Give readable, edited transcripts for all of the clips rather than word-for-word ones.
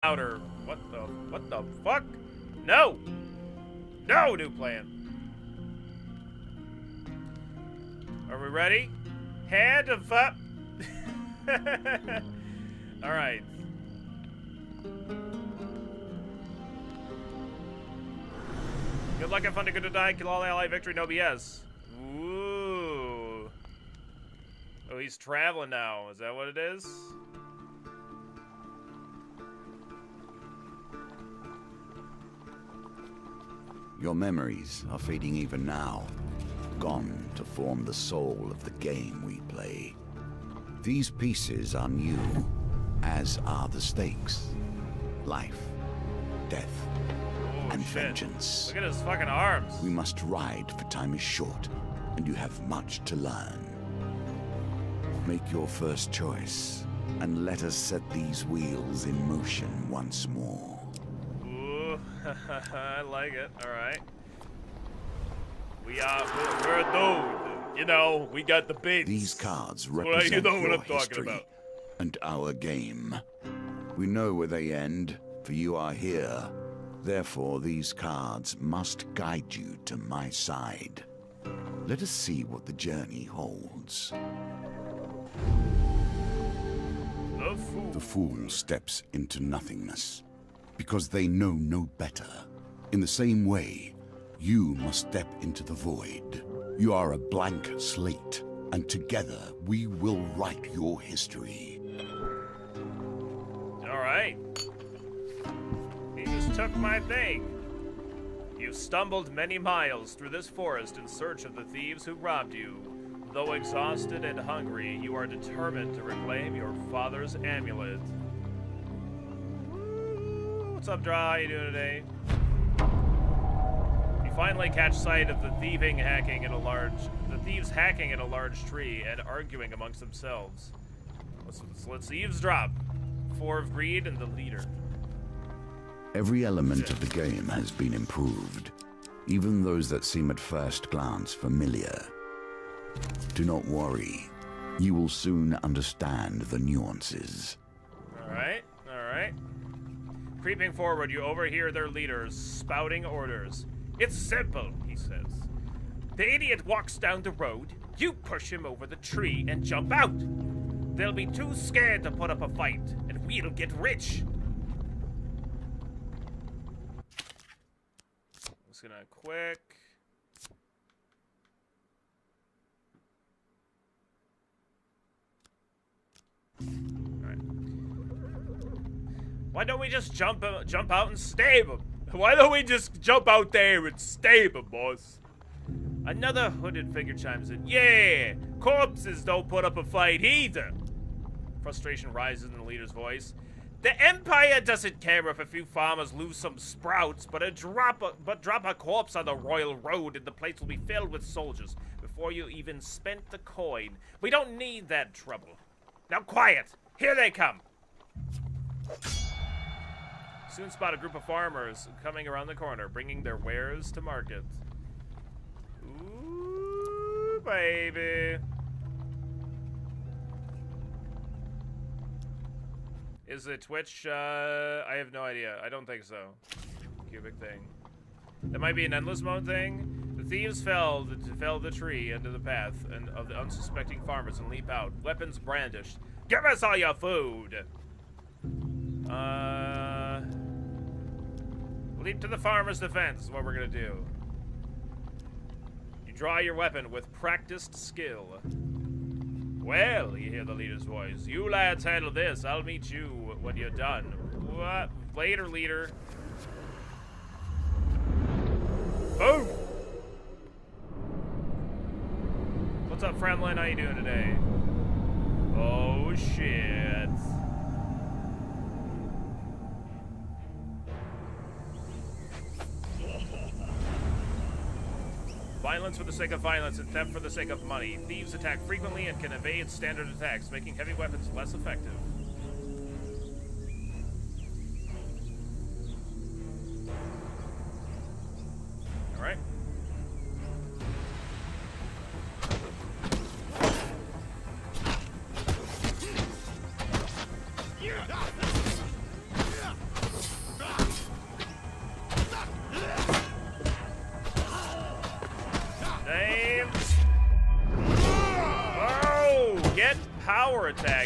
Louder. What the fuck? No! No, new plan. Are we ready? Head of up. Alright. Good luck and fun to good to die. Kill all ally victory, no BS. Ooh. Oh, he's traveling now. Is that what it is? Your memories are fading even now, gone to form the soul of the game we play. These pieces are new, as are the stakes. Life, death, and vengeance. Look at his fucking arms. We must ride, for time is short, and you have much to learn. Make your first choice, and let us set these wheels in motion once more. I like it. All right. We're a dude. You know, we got the beats. These cards represent your history and our game. We know where they end, for you are here. Therefore, these cards must guide you to my side. Let us see what the journey holds. The fool steps into nothingness, because they know no better. In the same way, you must step into the void. You are a blank slate, and together we will write your history. All right. He just took my thing. You stumbled many miles through this forest in search of the thieves who robbed you. Though exhausted and hungry, you are determined to reclaim your father's amulet. What's up, Draw? How you doing today? You finally catch sight of the thieves hacking in a large tree and arguing amongst themselves. Let's eavesdrop. 4 of greed and the leader. Every element of the game has been improved, even those that seem at first glance familiar. Do not worry. You will soon understand the nuances. All right. Creeping forward, you overhear their leaders spouting orders. It's simple, he says. The idiot walks down the road, you push him over the tree and jump out. They'll be too scared to put up a fight, and we'll get rich. I'm just gonna quick. Why don't we just jump out and stab him? Why don't we just jump out there and stab him, boss? Another hooded figure chimes in. Yeah, corpses don't put up a fight either. Frustration rises in the leader's voice. The Empire doesn't care if a few farmers lose some sprouts, but drop a corpse on the royal road and the place will be filled with soldiers before you even spent the coin. We don't need that trouble. Now quiet, here they come. Soon spot a group of farmers coming around the corner, bringing their wares to market. Ooh, baby. Is it Twitch? I have no idea. I don't think so. Cubic thing. That might be an endless mode thing. The thieves fell the tree into the path of the unsuspecting farmers and leap out, weapons brandished. Give us all your food! Leap to the farmer's defense is what we're gonna do. You draw your weapon with practiced skill. Well, you hear the leader's voice. You lads handle this. I'll meet you when you're done. What? Later, leader. Boom! What's up, Friendlin? How you doing today? Oh, shit. Violence for the sake of violence and theft for the sake of money. Thieves attack frequently and can evade standard attacks, making heavy weapons less effective. Alright.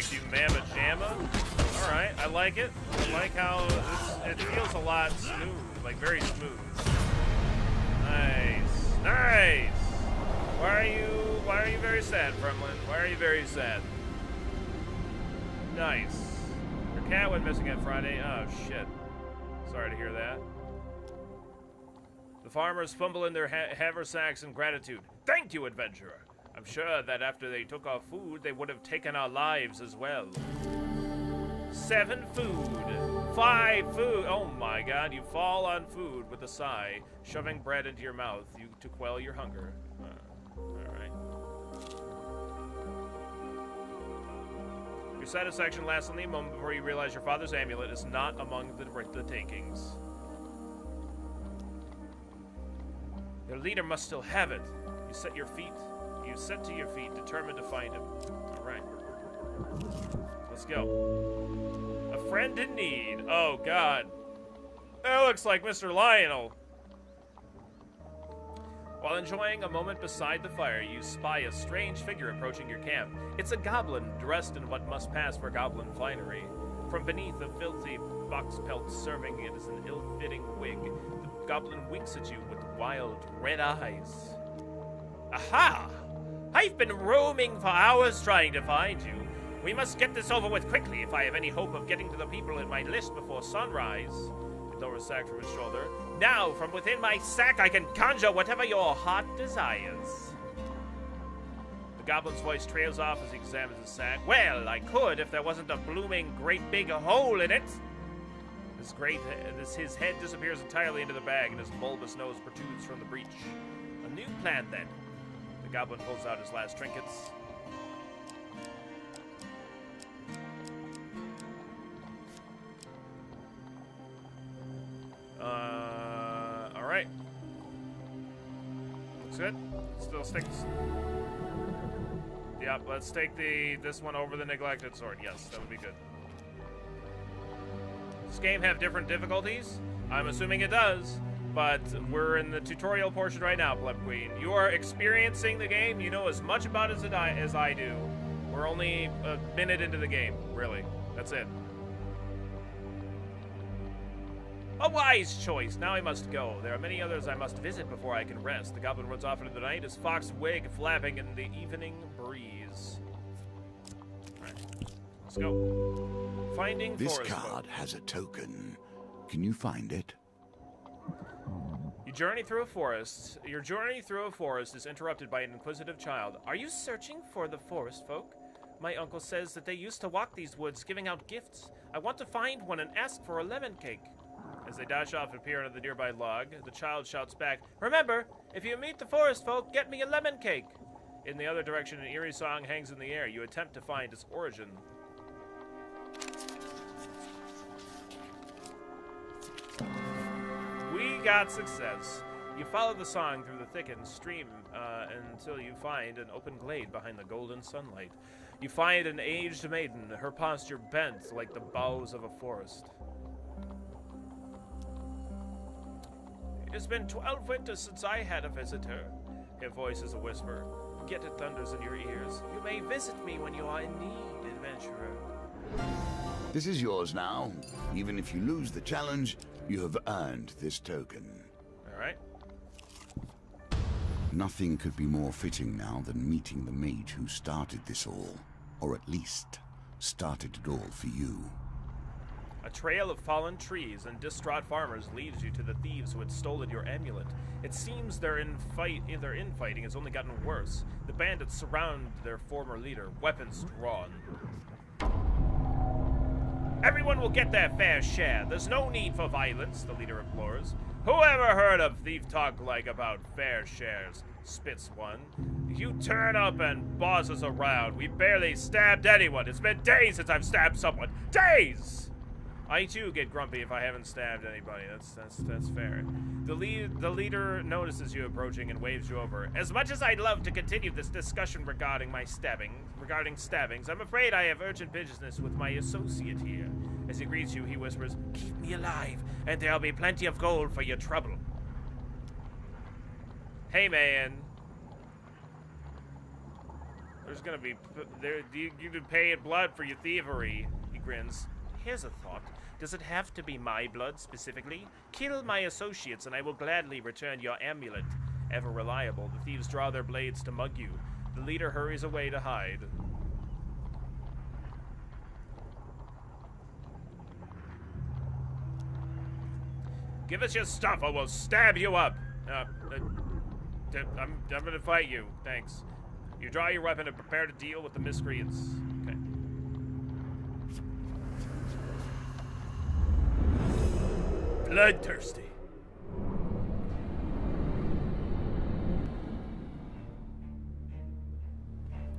sack, you mamma jamma. Alright, I like it. I like how it feels a lot smooth, like very smooth. Nice. Nice! Why are you very sad, Fremlin? Why are you very sad? Nice. Your cat went missing on Friday. Oh, shit. Sorry to hear that. The farmers fumble in their haversacks in gratitude. Thank you, adventurer. I'm sure that after they took our food, they would have taken our lives as well. 7 food. 5 food. Oh my god, you fall on food with a sigh, shoving bread into your mouth to quell your hunger. Alright. Your satisfaction lasts only a moment before you realize your father's amulet is not among the takings. Your leader must still have it. You set to your feet, determined to find him. Alright. Let's go. A friend in need. Oh, God. That looks like Mr. Lionel. While enjoying a moment beside the fire, you spy a strange figure approaching your camp. It's a goblin dressed in what must pass for goblin finery. From beneath a filthy box pelt serving it as an ill-fitting wig, the goblin winks at you with wild red eyes. Aha! I've been roaming for hours trying to find you. We must get this over with quickly if I have any hope of getting to the people in my list before sunrise. He lowers a sack from his shoulder. Now, from within my sack, I can conjure whatever your heart desires. The goblin's voice trails off as he examines the sack. Well, I could if there wasn't a blooming great big hole in it. His head disappears entirely into the bag, and his bulbous nose protrudes from the breach. A new plan, then. The goblin pulls out his last trinkets. Alright. Looks good. Still sticks. Yep, let's take this one over the neglected sword. Yes, that would be good. Does this game have different difficulties? I'm assuming it does, but we're in the tutorial portion right now, Pleb Queen. You are experiencing the game. You know as much about it as I do. We're only a minute into the game, really. That's it. A wise choice. Now I must go. There are many others I must visit before I can rest. The goblin runs off into the night, his fox wig flapping in the evening breeze. Alright, let's go. Finding this forest card folk. has a token. Can you find it? You journey through a forest. Your journey through a forest is interrupted by an inquisitive child. Are you searching for the forest folk? My uncle says that they used to walk these woods giving out gifts. I want to find one and ask for a lemon cake. As they dash off and appear under the nearby log, the child shouts back, Remember, if you meet the forest folk, get me a lemon cake. In the other direction, an eerie song hangs in the air. You attempt to find its origin. We got success. You follow the song through the thicket and stream until you find an open glade behind the golden sunlight. You find an aged maiden, her posture bent like the boughs of a forest. It has been 12 winters since I had a visitor. Her voice is a whisper, yet it thunders in your ears. You may visit me when you are in need, adventurer. This is yours now. Even if you lose the challenge, you have earned this token. Alright. Nothing could be more fitting now than meeting the mage who started this all. Or at least, started it all for you. A trail of fallen trees and distraught farmers leads you to the thieves who had stolen your amulet. It seems their infighting has only gotten worse. The bandits surround their former leader, weapons drawn. Everyone will get their fair share. There's no need for violence, the leader implores. Who ever heard of thief talk like about fair shares? Spits one. You turn up and boss us around. We barely stabbed anyone. It's been days since I've stabbed someone. Days! I too get grumpy if I haven't stabbed anybody. That's fair. The leader notices you approaching and waves you over. As much as I'd love to continue this discussion regarding stabbings, I'm afraid I have urgent business with my associate here. As he greets you, he whispers, Keep me alive, and there'll be plenty of gold for your trouble. Hey, man. There's gonna be you can pay in blood for your thievery. He grins. Here's a thought. Does it have to be my blood specifically? Kill my associates, and I will gladly return your amulet. Ever reliable, the thieves draw their blades to mug you. The leader hurries away to hide. Give us your stuff, or we'll stab you up. I'm gonna fight you. Thanks. You draw your weapon and prepare to deal with the miscreants. Okay. Bloodthirsty.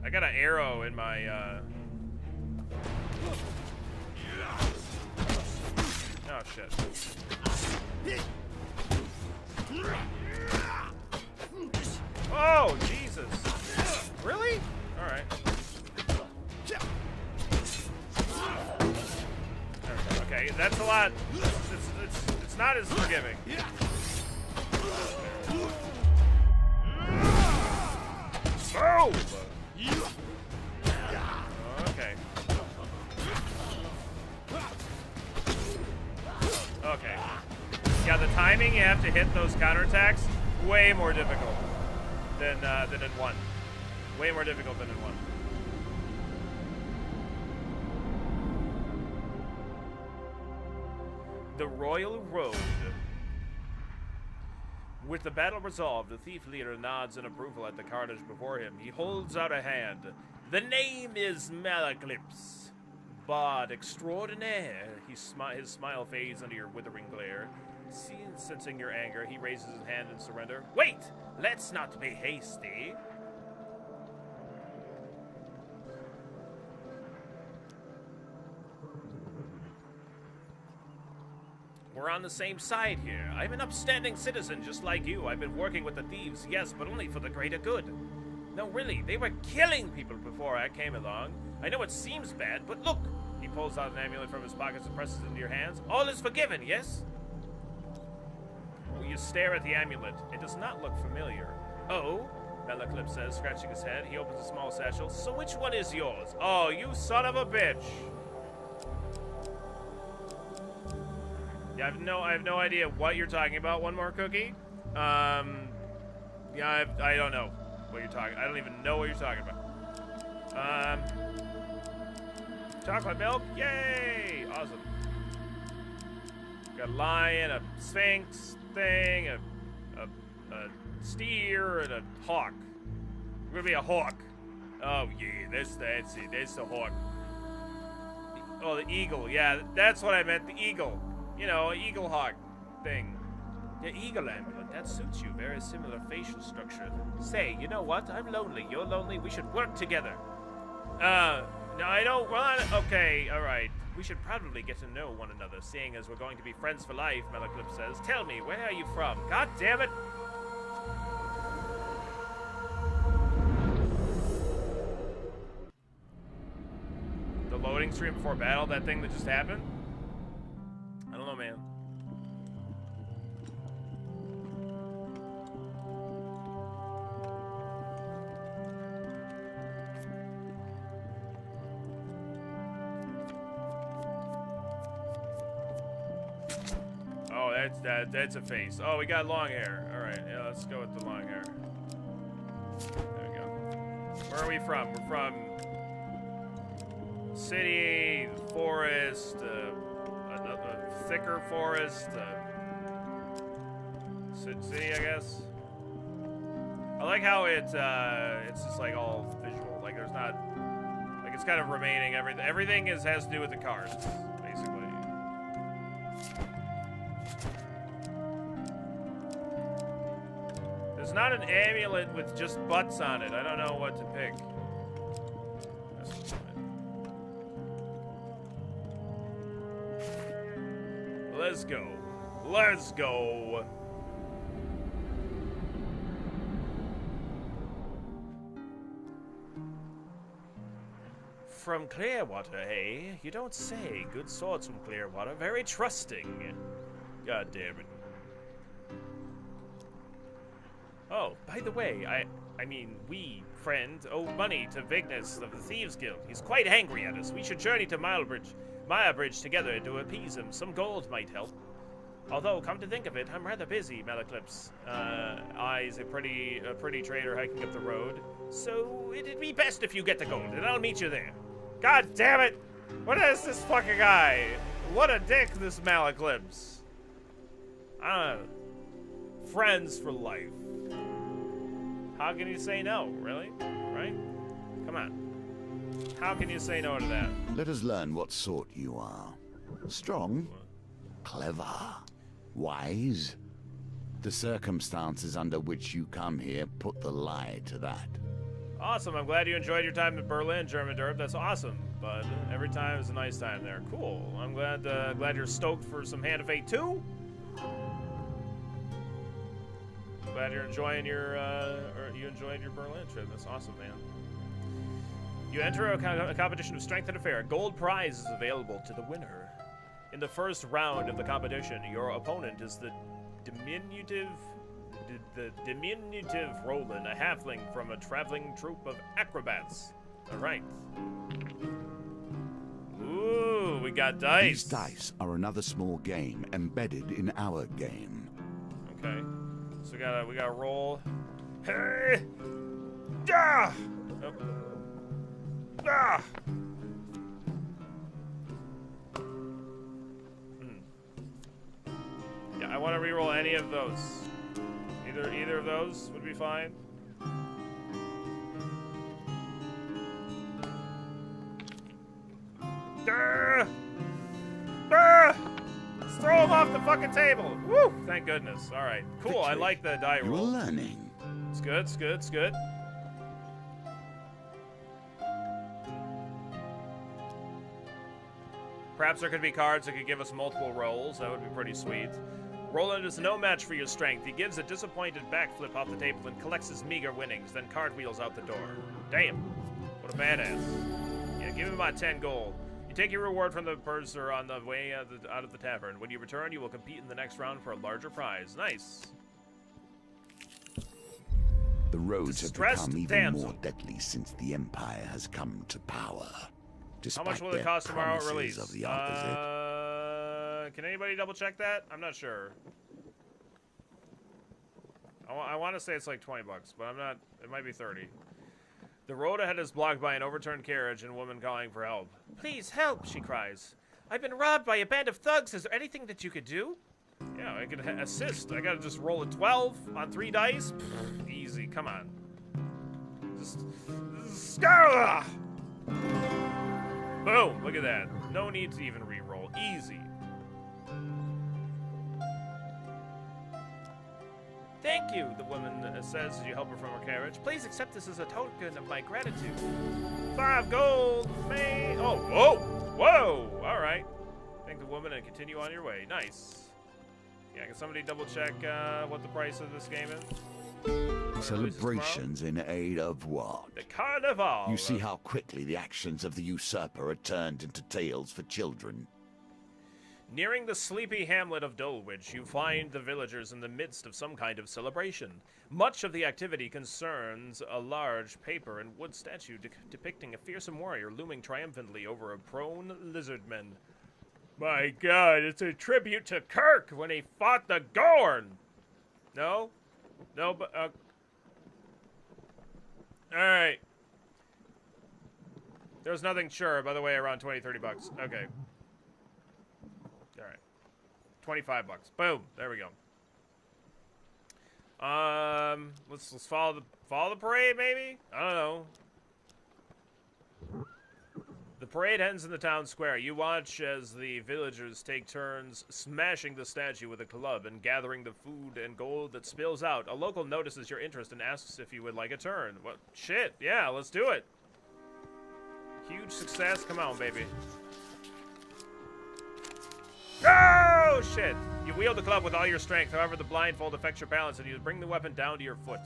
I got an arrow in my, Oh, shit. Oh, Jesus. Really? Alright. Okay, that's a lot. It's not as forgiving. Oh! Okay. Okay. Yeah, the timing you have to hit those counterattacks, way more difficult than in one. Way more difficult than in one. The Royal Road. With the battle resolved, the thief leader nods in approval at the carnage before him. He holds out a hand. The name is Malaclips, bard extraordinaire. His smile fades under your withering glare. Sensing your anger, he raises his hand in surrender. Wait! Let's not be hasty. We're on the same side here. I'm an upstanding citizen just like you. I've been working with the thieves, yes, but only for the greater good. No, really, they were killing people before I came along. I know it seems bad, but look! He pulls out an amulet from his pockets and presses it into your hands. All is forgiven, yes? You stare at the amulet. It does not look familiar. Oh? Malaclips says, scratching his head. He opens a small satchel. So which one is yours? Oh, you son of a bitch. Yeah, I have no idea what you're talking about. One more cookie? Yeah, I don't know what you're talking. I don't even know what you're talking about. Chocolate milk? Yay! Awesome. Got a lion, a sphinx thing, a steer, and a hawk. We're gonna be a hawk. Oh yeah, that's it. That's the hawk. Oh, the eagle. Yeah, that's what I meant. The eagle. You know, eagle hawk thing. The eagle amulet. That suits you. Very similar facial structure. Say, you know what? I'm lonely. You're lonely. We should work together. No, I don't want. Okay, all right. We should probably get to know one another, seeing as we're going to be friends for life, Malaclips says. Tell me, where are you from? God damn it! The loading screen before battle, that thing that just happened? I don't know, man. Oh, that's a face. Oh, we got long hair. All right, yeah, let's go with the long hair. There we go. Where are we from? We're from city, forest, another thicker forest, city, I guess. I like how it's just like all visual. Like there's not, like it's kind of remaining everything has to do with the cars, basically. There's not an amulet with just butts on it. I don't know what to pick. Let's go. Let's go. From Clearwater, hey? You don't say. Good swords from Clearwater. Very trusting. God damn it. Oh, by the way, I mean, we, friend, owe money to Vignes of the Thieves Guild. He's quite angry at us. We should journey to Maya Bridge together to appease him. Some gold might help. Although, come to think of it, I'm rather busy, Malaclips. I's a pretty trader hiking up the road. So, it'd be best if you get the gold, and I'll meet you there. God damn it! What is this fucking guy? What a dick, this Malaclips. I don't know. Friends for life. How can you say no, really? Right? Come on. How can you say no to that? Let us learn what sort you are. Strong? Clever? Wise? The circumstances under which you come here put the lie to that. Awesome. I'm glad you enjoyed your time in Berlin, German Derb. That's awesome. But every time is a nice time there. Cool. I'm glad you're stoked for some Hand of Fate 2. Glad you're enjoying your Berlin trip. That's awesome, man. You enter a competition of strength and affair. A gold prize is available to the winner. In the first round of the competition, your opponent is the diminutive Roland, a halfling from a traveling troupe of acrobats. All right. Ooh, we got dice. These dice are another small game embedded in our game. Okay. So we gotta roll. Hey! Ah! Oh. Ah! Yeah, I want to re-roll any of those. Either of those would be fine. Ah! Ah! Throw him off the fucking table. Woo! Thank goodness. All right, cool. Victory. I like the die You're roll. learning. It's good. It's good. It's good. Perhaps there could be cards that could give us multiple rolls. That would be pretty sweet. Roland is no match for your strength. He gives a disappointed backflip off the table and collects his meager winnings, then cartwheels out the door. Damn. What a badass. Yeah, give him my 10 gold. You take your reward from the purser on the way out of the tavern. When you return, you will compete in the next round for a larger prize. Nice. The roads have Distressed become even damsel. more deadly since the Empire has come to power. How Despite much will their it cost tomorrow at promises release? of the opposite. Can anybody double check that? I'm not sure. I want to say it's like 20 bucks, but I'm not. It might be 30. The road ahead is blocked by an overturned carriage and a woman calling for help. Please help, she cries. I've been robbed by a band of thugs. Is there anything that you could do? Yeah, I could assist. I gotta just roll a 12 on 3 dice. Pfft, easy, come on. Just... Scarla! Boom, look at that. No need to even re-roll. Easy. Thank you, the woman says as you help her from her carriage. Please accept this as a token of my gratitude. 5 gold, man. Oh, whoa, whoa. All right. Thank the woman and continue on your way. Nice. Yeah, can somebody double check what the price of this game is? Celebrations in aid of what? The Carnival. You see how quickly the actions of the usurper are turned into tales for children. Nearing the sleepy hamlet of Dulwich, you find the villagers in the midst of some kind of celebration. Much of the activity concerns a large paper and wood statue depicting a fearsome warrior looming triumphantly over a prone lizardman. My god, it's a tribute to Kirk when he fought the Gorn! No? No, but... Alright. There's nothing sure, by the way, around 20, 30 bucks. Okay. Alright. 25 bucks. Boom. There we go. Let's follow the parade, maybe? I don't know. The parade ends in the town square. You watch as the villagers take turns smashing the statue with a club and gathering the food and gold that spills out. A local notices your interest and asks if you would like a turn. What? Shit. Yeah, let's do it. Huge success. Come on, baby. Oh, shit. You wield the club with all your strength. However, the blindfold affects your balance and you bring the weapon down to your foot.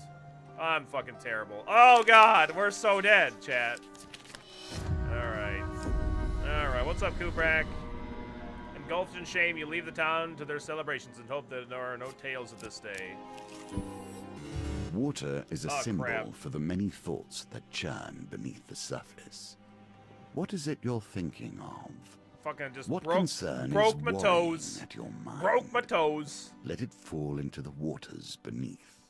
I'm fucking terrible. Oh, God. We're so dead, chat. Alright. Alright, what's up, Kubrak? Engulfed in shame, you leave the town to their celebrations and hope that there are no tales of this day. Water is a Oh, symbol crap. for the many thoughts that churn beneath the surface. What is it you're thinking of? Fucking just What broke concern my is toes. worrying at your mind? Broke my toes. Let it fall into the waters beneath.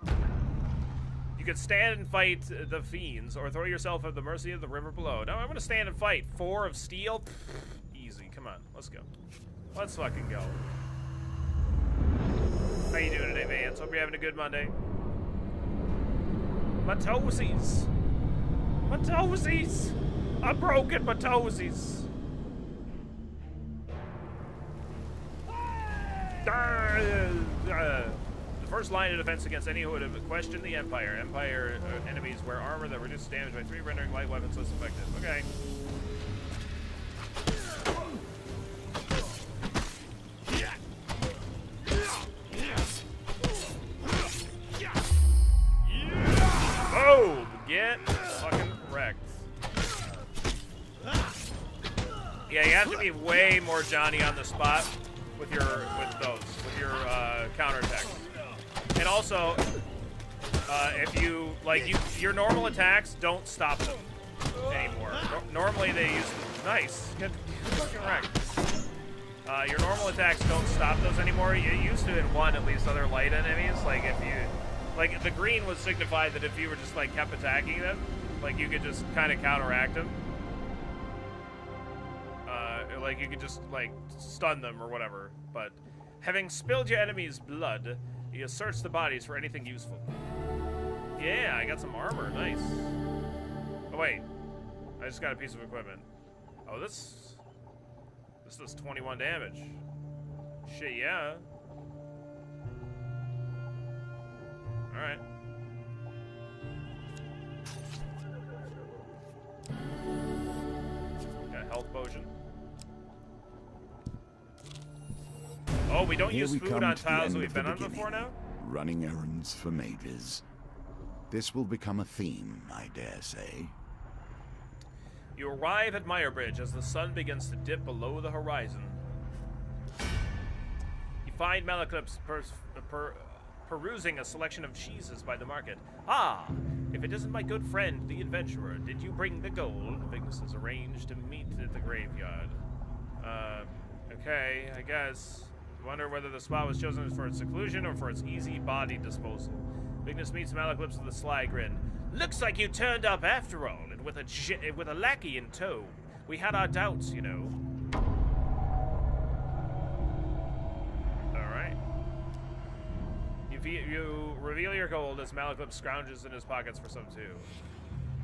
You could stand and fight the fiends, or throw yourself at the mercy of the river below. No, I'm gonna stand and fight. 4 of steel? Pfft, easy, come on, let's go. Let's fucking go. How you doing today, Vance? Hope you're having a good Monday. My toesies. My toesies. I'm broken, my toesies. The first line of defense against any who would have questioned the Empire. Empire enemies wear armor that reduces damage by 3, rendering light weapons less effective. Okay. Boom! Get fucking wrecked. Yeah, you have to be way more Johnny on the spot with your counterattacks. And also, if you your normal attacks don't stop them anymore. Normally they use nice. Get fucking wrecked. Your normal attacks don't stop those anymore. You used to in one at least other light enemies. Like if you the green would signify that if you were just like kept attacking them, like you could just kind of counteract them. Like you could just like stun them or whatever. But having spilled your enemy's blood, you search the bodies for anything useful. Yeah, I got some armor. Nice. Oh wait, I just got a piece of equipment. Oh, this does 21 damage. Shit, yeah. All right. Got a health potion. Oh, we don't use food on tiles that we've been on before now? Running errands for mages. This will become a theme, I dare say. You arrive at Meyrbridge as the sun begins to dip below the horizon. You find Malaclypse perusing a selection of cheeses by the market. Ah, if it isn't my good friend, the adventurer, did you bring the gold? Vignis has arranged to meet at the graveyard. Okay, I guess. Wonder whether the spot was chosen for its seclusion or for its easy body disposal. Vignis meets Malaclypse with a sly grin. Looks like you turned up after all, and with a lackey in tow. We had our doubts, you know. All right. You reveal your gold as Malaclypse scrounges in his pockets for some too.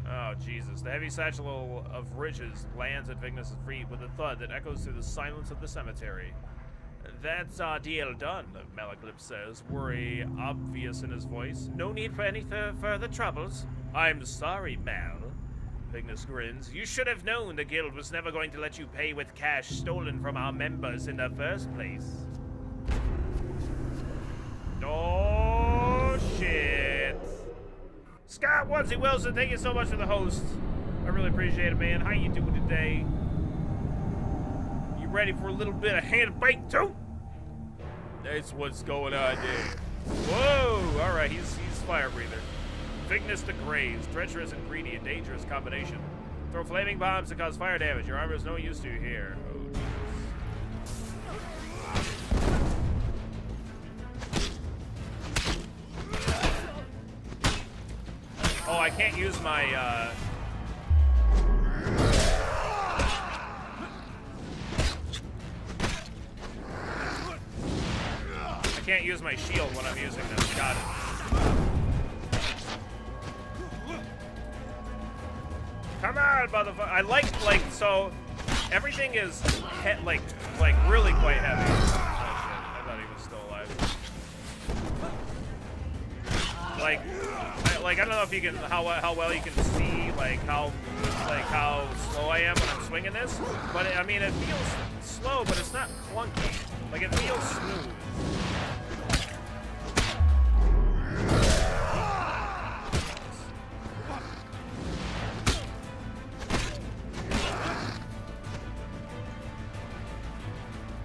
Oh, Jesus. The heavy satchel of riches lands at Vignis' feet with a thud that echoes through the silence of the cemetery. That's our deal done, Malaclypse says, worry obvious in his voice. No need for any further troubles. I'm sorry, Mal. Vignis grins. You should have known the guild was never going to let you pay with cash stolen from our members in the first place. Oh, shit. Scott Onesie Wilson, thank you so much for the host. I really appreciate it, man. How you doing today? You ready for a little bit of hand-baked too? That's what's going on there. Whoa! All right, he's fire breather. Vignis the Graves, treacherous and greedy, a dangerous combination. Throw flaming bombs to cause fire damage. Your armor is no use to you here. Oh, I can't use my. Can't use my shield when I'm using this. Got it. Come on, motherfucker. I like so everything is like really quite heavy. Oh shit, I thought he was still alive. Like I don't know if you can how well you can see how slow I am when I'm swinging this, but I mean it feels slow, but it's not clunky. Like it feels smooth.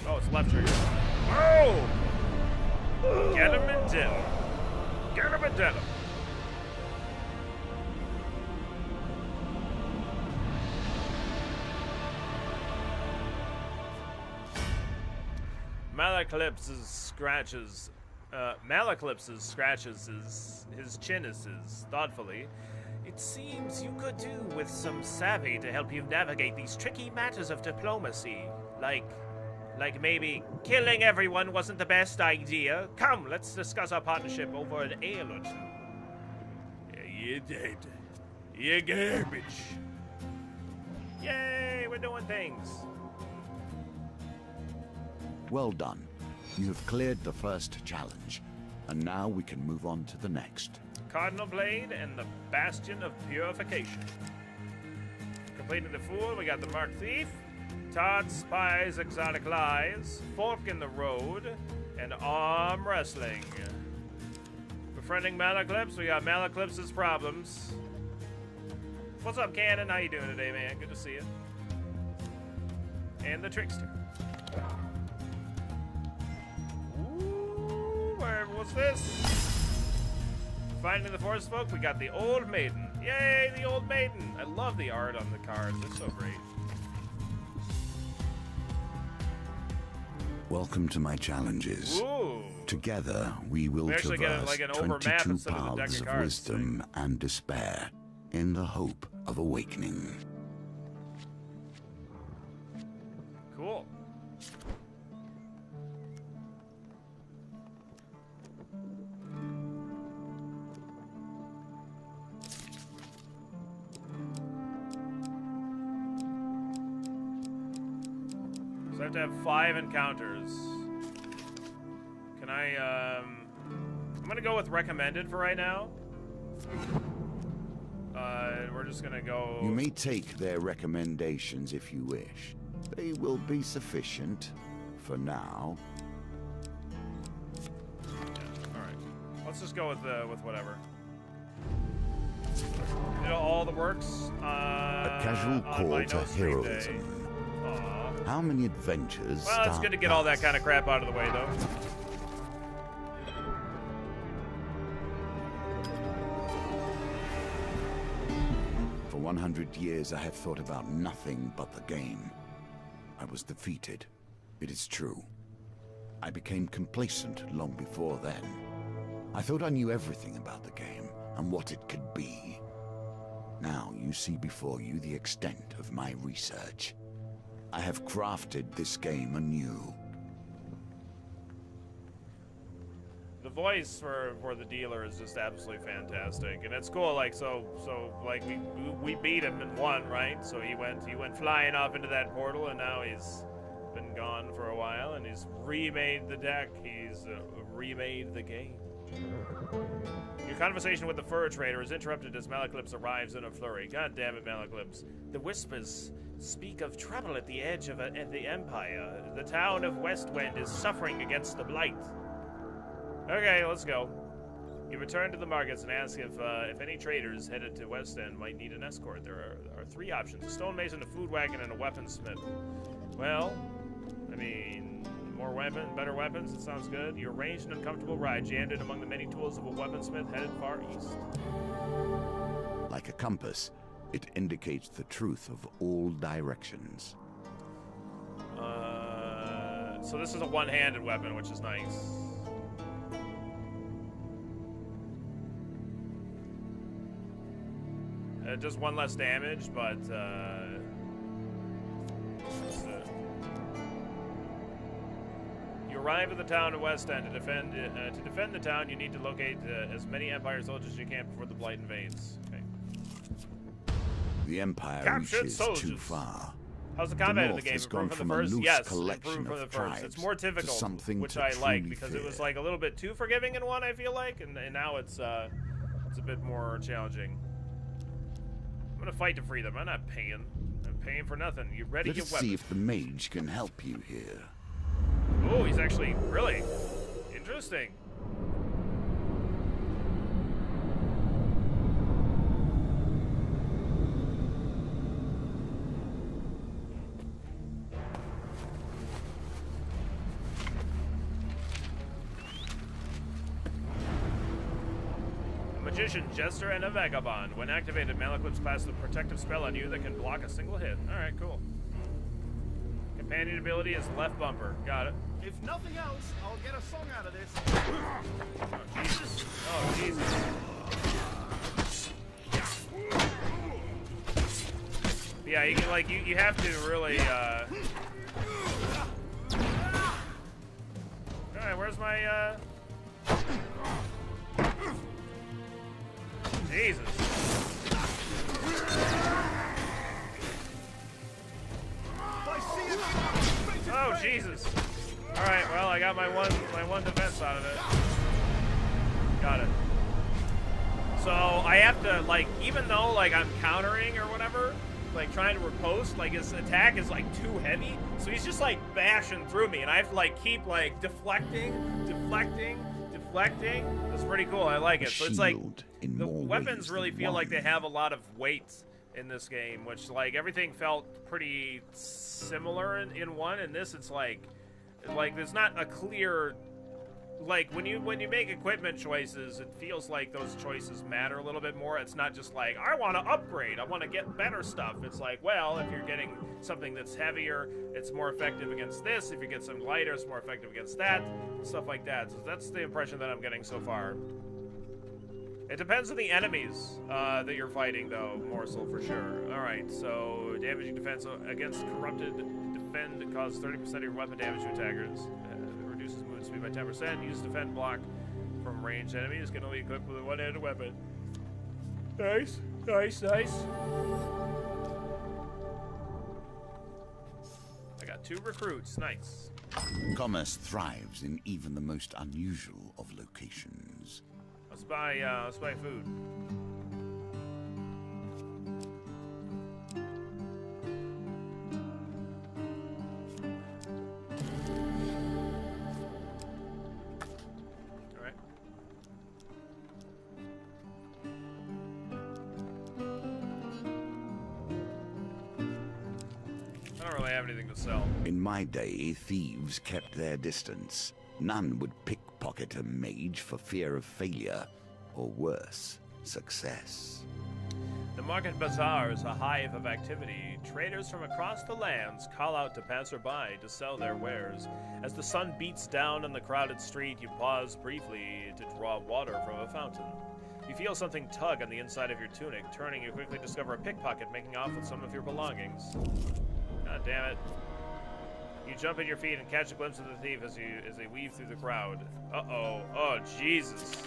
Oh, it's left trigger. Oh! Get him and dead him. Get him and dead him. Malaclypse scratches his chinnises thoughtfully. It seems you could do with some savvy to help you navigate these tricky matters of diplomacy. Like maybe killing everyone wasn't the best idea. Come, let's discuss our partnership over an ale or two. Yeah, you did. You garbage. Yay, we're doing things. Well done. You have cleared the first challenge, and now we can move on to the next. Cardinal Blade and the Bastion of Purification. Completing the Fool, we got the Mark Thief, Todd Spy's Exotic Lies, Fork in the Road, and Arm Wrestling. Befriending Malaclypse, we got Malaclypse's Problems. What's up, Cannon? How you doing today, man? Good to see you. And the Trickster. Ooh, where was this? Finding the Forest Folk, we got the Old Maiden. Yay, the Old Maiden! I love the art on the cards. It's so great. Welcome to my challenges. Ooh. Together, we will actually traverse get an over map 22 instead of the deck paths of of cards. wisdom and despair in the hope of awakening. Cool. So I have to have 5 encounters. Can I'm gonna go with recommended for right now. We're just gonna go... You may take their recommendations if you wish. They will be sufficient for now. Yeah, alright. Let's just go with whatever. You know, all the works. A casual on call my to no stream day. heroism. Aw. How many adventures Well, it's good to get all that kind of crap out of the way, though. For 100 years, I have thought about nothing but the game. I was defeated. It is true. I became complacent long before then. I thought I knew everything about the game and what it could be. Now you see before you the extent of my research. I have crafted this game anew. The voice for the dealer is just absolutely fantastic, and it's cool. Like so like we beat him in one, right? So he went flying off into that portal, and now he's been gone for a while, and he's remade the deck. He's remade the game. Your conversation with the fur trader is interrupted as Malaclypse arrives in a flurry. God damn it, Malaclypse. The whispers speak of trouble at the edge of the Empire. The town of Westwind is suffering against the Blight. Okay, let's go. You return to the markets and ask if any traders headed to West End might need an escort. There are 3 options: a stonemason, a food wagon, and a weaponsmith. Well, I mean, better weapons, it sounds good. Your ranged and uncomfortable ride jammed in among the many tools of a weaponsmith headed far east. Like a compass, it indicates the truth of all directions. So this is a one-handed weapon, which is nice. It does 1 less damage, but you arrive at the town of West End. To defend the town, you need to locate as many Empire soldiers as you can before the Blight invades. Okay. The Empire Captured reaches soldiers. too far. How's the combat in the North game? has gone Improved from from the a first? loose Yes, collection improved from the of first. It's tribes more to difficult, something which to I like truly because it was fear. like a little bit too forgiving in one. I feel like, and now it's a bit more challenging. I'm gonna fight to free them. I'm not paying. I'm paying for nothing. You ready? Let Your us weapon. see if the mage can help you here. Oh, he's actually really interesting. magician, jester, and a vagabond. When activated, Malekith's casts a protective spell on you that can block a single hit. Alright, cool. Companion ability is left bumper. Got it. If nothing else, I'll get a song out of this. Oh, Jesus. Oh, Jesus. Yeah, you can, like, you have to really, Alright, where's my, Jesus. Oh, Jesus. Alright, well, I got my one defense out of it. Got it. So, I have to, like, even though, like, I'm countering or whatever, like, trying to riposte, like, his attack is, like, too heavy, so he's just, like, bashing through me, and I have to, like, keep, like, deflecting. It's pretty cool. I like it. So it's like, the weapons really feel like they have a lot of weight in this game, which, like, everything felt pretty similar in one. In this, it's like there's not a clear, like, when you make equipment choices, it feels like those choices matter a little bit more. It's not just like, I want to upgrade, I want to get better stuff. It's like, well, if you're getting something that's heavier, it's more effective against this. If you get something lighter, it's more effective against that. Stuff like that. So that's the impression that I'm getting so far. It depends on the enemies that you're fighting, though, Morsel, for sure. Alright, so damaging defense against corrupted defend causes 30% of your weapon damage to attackers. Reduces movement speed by 10%. Use defend block from ranged enemies. Can only equip with a one-handed weapon. Nice. I got 2 recruits. Nice. Commerce thrives in even the most unusual of locations. Let's buy food. All right. I don't really have anything to sell. In my day, thieves kept their distance. None would pickpocket a mage for fear of failure, or worse, success. The market bazaar is a hive of activity. Traders from across the lands call out to passerby to sell their wares. As the sun beats down on the crowded street, you pause briefly to draw water from a fountain. You feel something tug on the inside of your tunic. Turning, you quickly discover a pickpocket making off with some of your belongings. God damn it. You jump at your feet and catch a glimpse of the thief as they weave through the crowd. Uh-oh. Oh, Jesus.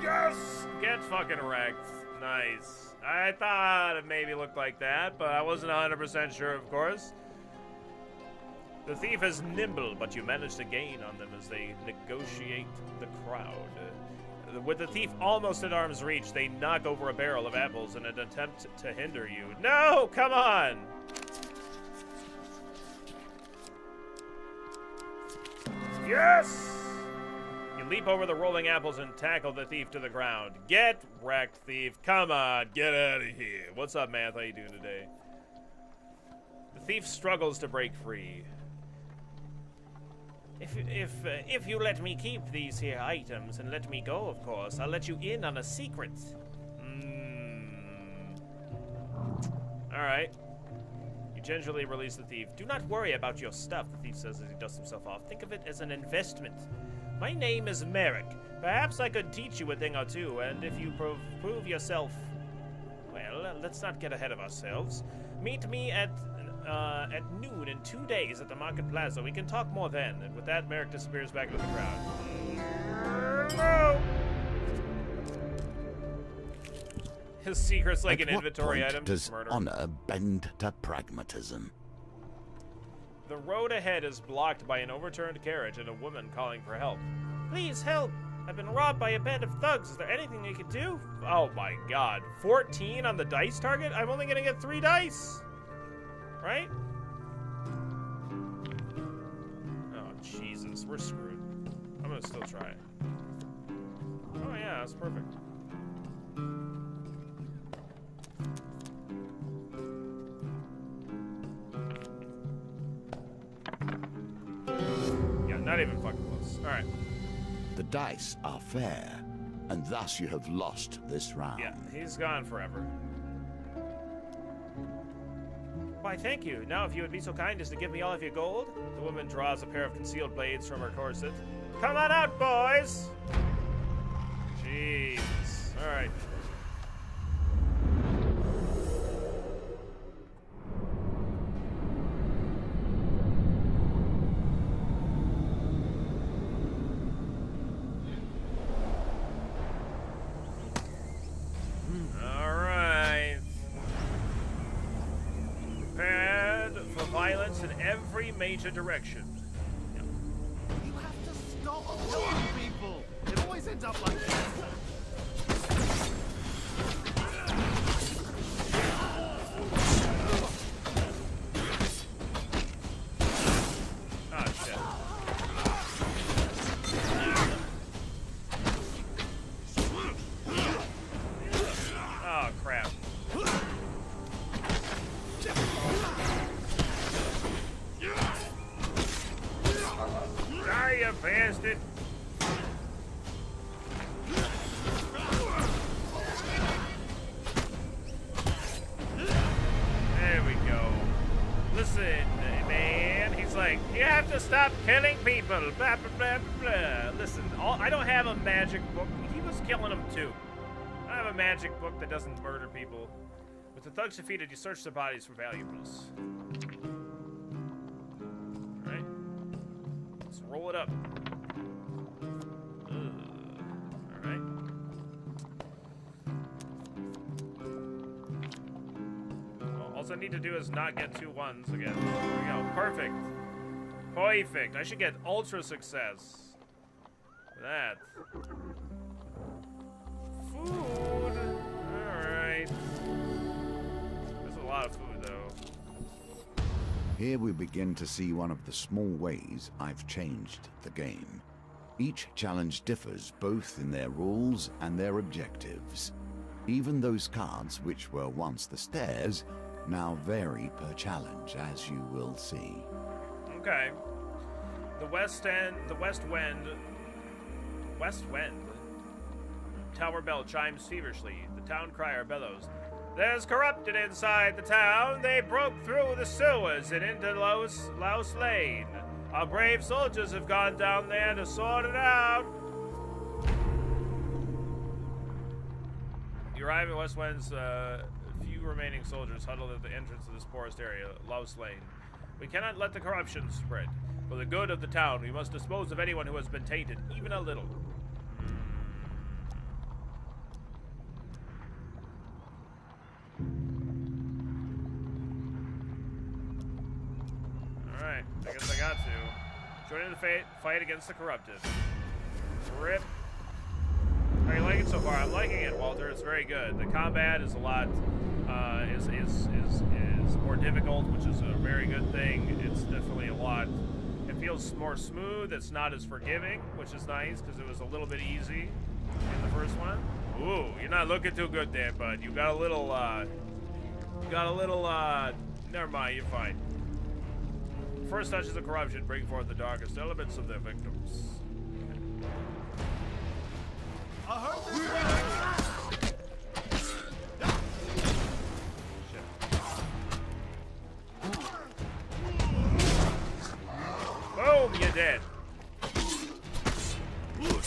Yes! Get fucking wrecked. Nice. I thought it maybe looked like that, but I wasn't 100% sure, of course. The thief is nimble, but you manage to gain on them as they negotiate the crowd. With the thief almost at arm's reach, they knock over a barrel of apples in an attempt to hinder you. No! Come on! Yes! You leap over the rolling apples and tackle the thief to the ground. Get wrecked, thief. Come on, get out of here. What's up, man? How you doing today? The thief struggles to break free. If you let me keep these here items and let me go, of course, I'll let you in on a secret. Alright. You gingerly release the thief. Do not worry about your stuff, the thief says as he dusts himself off. Think of it as an investment. My name is Merrick. Perhaps I could teach you a thing or two, and if you prove yourself... Well, let's not get ahead of ourselves. Meet me at noon in 2 days at the Market Plaza. We can talk more then. And with that, Merrick disappears back into the crowd. No! His secret's like an inventory item. Does honor bend to pragmatism? The road ahead is blocked by an overturned carriage and a woman calling for help. Please help! I've been robbed by a band of thugs. Is there anything you can do? Oh my god. 14 on the dice target? I'm only gonna get 3 dice. Right? Oh, Jesus. We're screwed. I'm gonna still try it. Oh, yeah. That's perfect. Yeah, not even fucking close. Alright. The dice are fair, and thus you have lost this round. Yeah, he's gone forever. Why, thank you. Now, if you would be so kind as to give me all of your gold. The woman draws a pair of concealed blades from her corset. Come on out, boys! Jeez. Alright. Alright. Prepared for violence in every major direction. You have to stop killing people. It always ends up like this. Oh, shit. Oh, crap. Die, you bastard! There we go. Listen, man. He's like, you have to stop killing people. Blah, blah, blah, blah, blah. Listen, I don't have a magic book. He was killing them too. I have a magic book that doesn't murder people. With the thugs defeated, you search their bodies for valuables. Alright. Let's roll it up. Alright. Well, all I need to do is not get 2 1s again. There we go. Perfect. Perfect. I should get ultra success. For that. Food. Alright. There's a lot of food, though. Here we begin to see one of the small ways I've changed the game. Each challenge differs both in their rules and their objectives. Even those cards which were once the stairs now vary per challenge, as you will see. Okay. The West Wind. Tower bell chimes feverishly. The town crier bellows. There's corrupted inside the town. They broke through the sewers and into Louse Lane. Our brave soldiers have gone down there to sort it out. You arrive at West Wind's few remaining soldiers huddled at the entrance of this forest area, Louse Lane. We cannot let the corruption spread. For the good of the town, we must dispose of anyone who has been tainted, even a little. Alright, I guess I got to. Joining the fight against the corrupted. Rip. How are you liking it so far? I'm liking it, Walter. It's very good. The combat is a lot, is more difficult, which is a very good thing. It's definitely a lot. It feels more smooth. It's not as forgiving, which is nice because it was a little bit easy in the first one. Ooh, you're not looking too good there, bud. You got a little, never mind, you're fine. First touches of corruption bring forth the darkest elements of their victims. I hope this Boom, you're dead. Woo,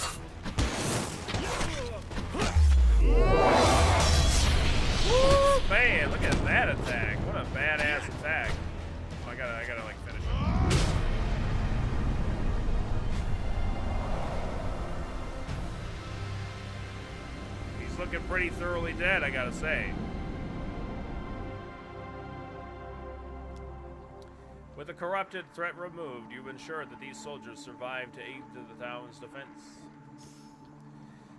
man, look at that attack. What a badass attack. Oh, I gotta like finish it. He's looking pretty thoroughly dead, I gotta say. With the corrupted threat removed, you've ensured that these soldiers survive to aid to the town's defense.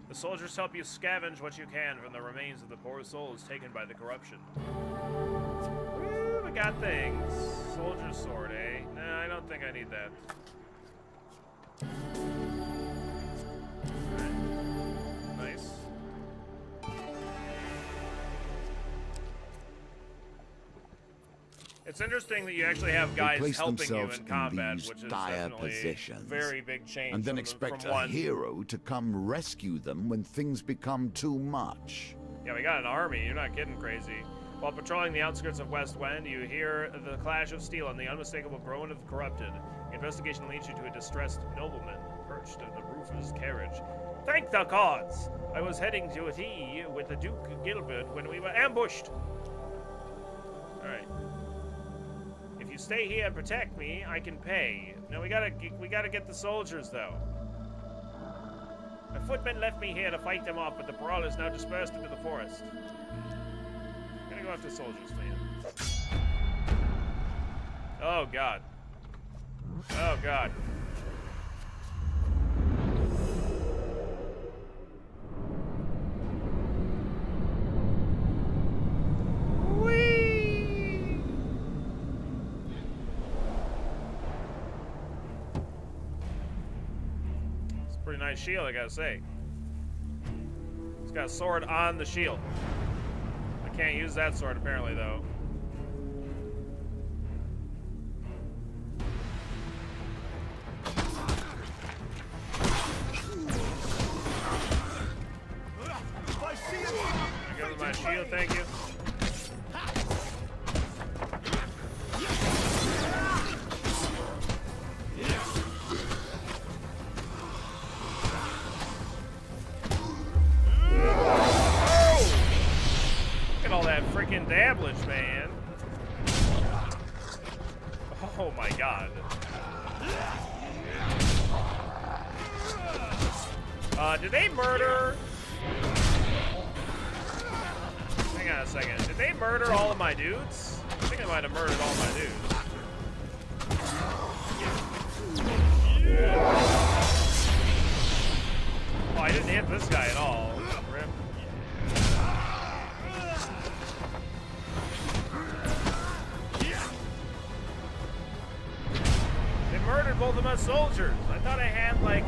The soldiers help you scavenge what you can from the remains of the poor souls taken by the corruption. Woo, we got things. Soldier's sword, eh? Nah, I don't think I need that. Alright. Nice. It's interesting that you actually have They guys place helping you themselves in combat, these which is dire definitely positions, a very big change. and then from expect a one. hero to come rescue them when things become too much. Yeah, we got an army. You're not getting crazy. While patrolling the outskirts of West Wind, you hear the clash of steel and the unmistakable groan of the corrupted. The investigation leads you to a distressed nobleman perched on the roof of his carriage. Thank the gods! I was heading to a tea with the Duke Gilbert when we were ambushed. Alright. If you stay here and protect me, I can pay. Now we gotta get the soldiers, though. My footmen left me here to fight them off, but the brawlers now dispersed into the forest. I'm gonna go after soldiers, man. Oh, God. Oh, God. Whee! It's a pretty nice shield, I gotta say. It's got a sword on the shield. I can't use that sword, apparently, though. Give him my shield, thank you. Look at all that freaking damage, man. Oh my god. Did they murder? Hang on a second. Did they murder all of my dudes? I think I might have murdered all my dudes. Oh, I didn't hit this guy at all. Rip. They murdered both of my soldiers. I thought I had like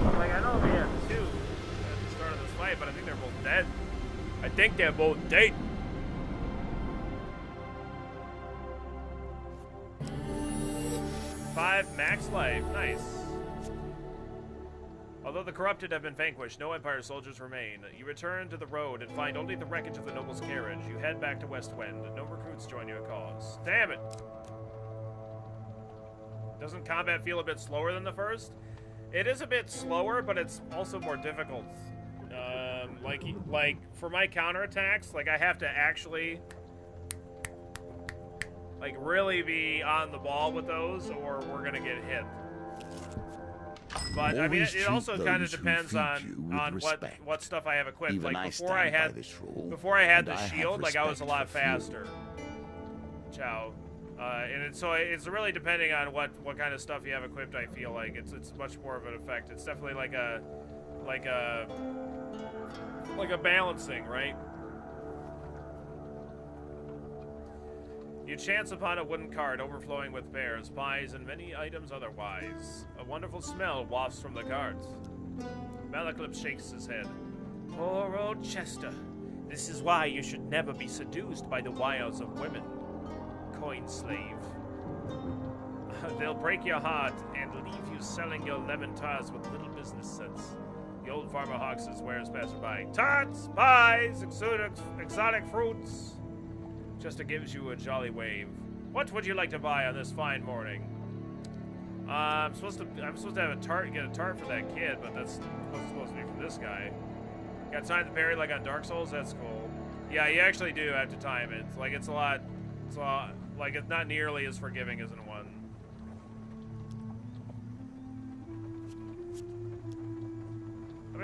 I know we had two at the start of this fight, but I think they're both dead. I think they're both dead. Five max life. Nice. Although the corrupted have been vanquished, no Empire soldiers remain. You return to the road and find only the wreckage of the noble's carriage. You head back to West Wind. No recruits join your cause. Damn it! Doesn't combat feel a bit slower than the first? It is a bit slower, but it's also more difficult. Like for my counterattacks, like I have to actually like really be on the ball with those, or we're gonna get hit. But I mean, it also kind of depends on what stuff I have equipped. Even like before I had the shield, like I was a lot faster. Ciao. And so it's really depending on what kind of stuff you have equipped. I feel like it's much more of an effect. It's definitely like a balancing, right? You chance upon a wooden cart overflowing with bears, pies, and many items otherwise. A wonderful smell wafts from the carts. Malaclip shakes his head. Poor old Chester. This is why you should never be seduced by the wiles of women. Coin slave. They'll break your heart and leave you selling your lemon tarts with little business sense. The old farmer hawks his wares passerby. Tarts, pies, exotic fruits. Chester gives you a jolly wave. What would you like to buy on this fine morning? I'm supposed to have get a tart for that kid, but that's supposed to be for this guy. Got time to parry like on Dark Souls? That's cool. Yeah, you actually do have to time it. Like it's a lot, like it's not nearly as forgiving as in one. I've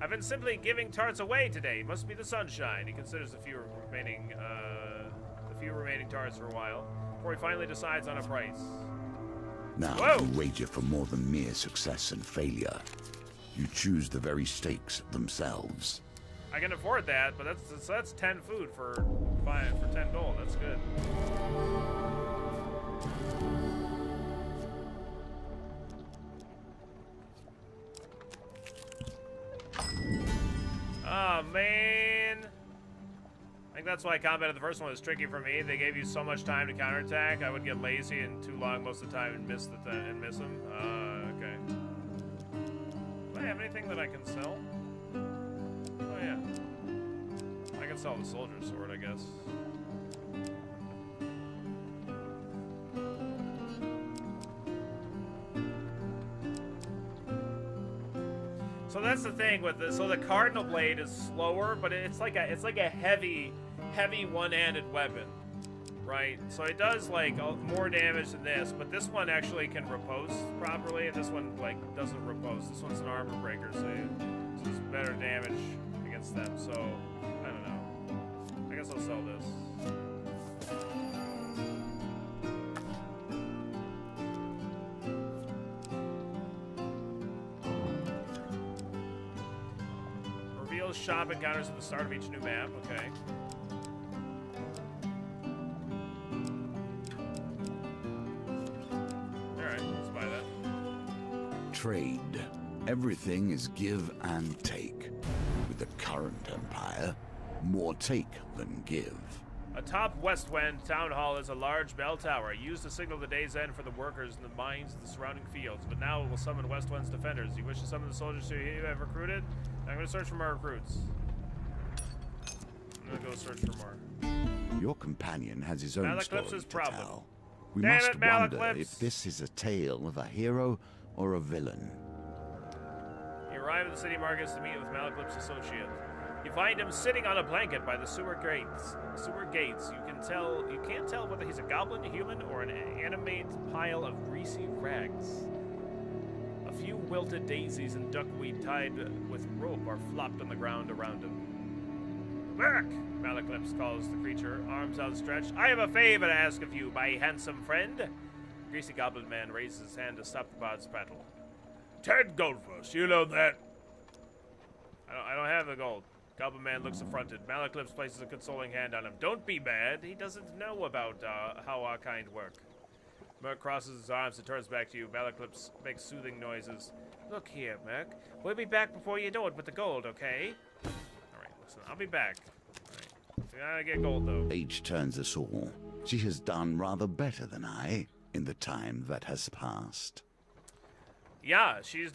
been simply giving tarts away today. Must be the sunshine. He considers the few remaining tarts for a while before he finally decides on a price. Now Whoa. you wager for more than mere success and failure. You choose the very stakes themselves. I can afford that, but that's 10 food for 10 gold. That's good. Oh man, I can that's why combat in the first one was tricky for me. They gave you so much time to counterattack. I would get lazy and too long most of the time and miss them. Okay. Do I have anything that I can sell? Oh yeah. I can sell the soldier's sword, I guess. So that's the thing with this. So the Cardinal Blade is slower, but it's like a heavy one-handed weapon, right? So it does like more damage than this, but this one actually can riposte properly, and this one like doesn't riposte. This one's an armor breaker, so it's better damage against them. So I don't know. I guess I'll sell this. Shop encounters at the start of each new map. Okay. Alright, let's buy that. Trade. Everything is give and take. With the current empire, more take than give. Atop Westwind Town Hall is a large bell tower used to signal the day's end for the workers in the mines of the surrounding fields. But now it will summon Westwind's defenders. You wish to summon the soldiers you have recruited? I'm going to search for more recruits. I'm going to go search for more. Your companion has his own Malaclipse's story to problem. tell. We Damn must it, wonder Malaclipse. if this is a tale of a hero or a villain. You arrive at the city markets to meet with Malaclipse's associate. You find him sitting on a blanket by the sewer gates. You can't tell whether he's a goblin, a human, or an animate pile of greasy rags. A few wilted daisies and duckweed tied with rope are flopped on the ground around him. Back! Malaclipse calls the creature, arms outstretched. I have a favor to ask of you, my handsome friend. The greasy goblin man raises his hand to stop the god's prattle. 10 gold first, you know that. I don't have the gold. Goblin man looks affronted. Malaclipse places a consoling hand on him. Don't be mad. He doesn't know about how our kind work. Merc crosses his arms and turns back to you. Malaclipse makes soothing noises. Look here, Merc. We'll be back before you know it with the gold, okay? Alright, listen, I'll be back. Alright. We gotta get gold, though. Age turns us all. She has done rather better than I in the time that has passed. Yeah, she